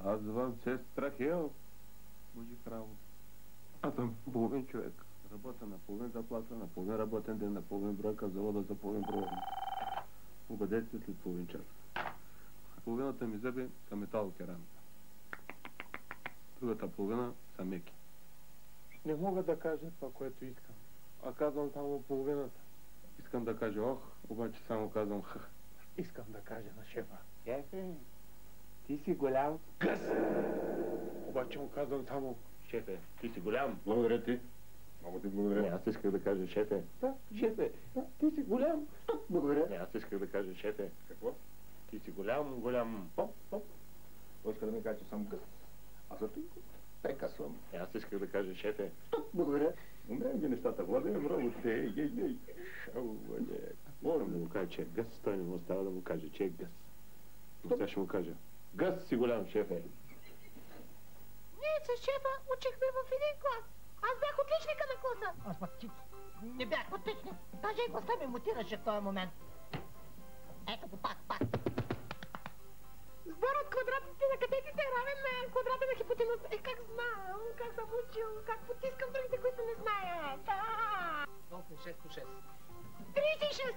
Аз звън се Страхил. Божи право. Аз съм половин човек. Работя на половин заплата, на половин работен ден, на половин бройка в завода за половин проводник. Обадете се след половин час. Половината ми зъби са металокерамика. Другата половина са меки. Не мога да кажа това, което искам. А казвам само половината. Искам да кажа ох, обаче само казвам хах. Искам да кажа на шефа. Шефе, ти си голям гъс! Обаче му казвам само шефе, ти си голям. Благодаря ти. Много ти благодаря. Аз исках да кажа шефе. Да, Шефе, ти си голям. благодаря. Аз исках да кажа шефе. Какво? Ти си голям. Поп. Иска да ми кажа, че съм гъс. Аз съм пека съм. Аз исках да кажа шефе. Благодаря. Умеем ги нещата, владеем работите. Ей. Шау, бъде. Морам да му кажа, че е гъс. Той не му остава да му каже, че е гъс. Но сега ще му кажа. Гъс си голям, шефе. Ние с шефа учихме в един клас. Аз бях отличника на класа. Аз пък ти не бях отличник. Даже и гласа ми мутираше в този момент. Ето го пак. Сбор от квадратите на катетите е равен на квадрата на хипотенуза. Как знам, как съм учил, как потискам другите, които не знаят. Колко е 6 по 6? 36!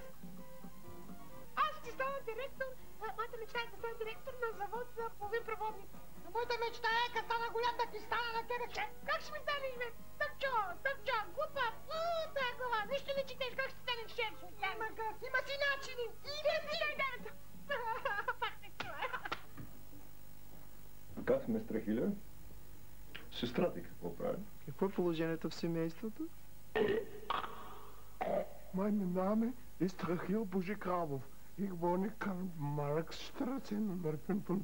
Аз ще стана директор, моята мечта е да стана директор на завод за половин проводник. Моята мечта е, като стана голям, да ти стана на тебе шеф. Как ще ми стане име? Тъпчо, глупа, тая глава, нищо не четеш, как ще станеш шеф? Има как, има си начини. Пак не чува. Как сме, Страхиля? Сестра ти какво прави? Какво е положението в семейството? Mein Name ist Rachel Buschikravov. Ich wohne in Marxstraße Nummer 5.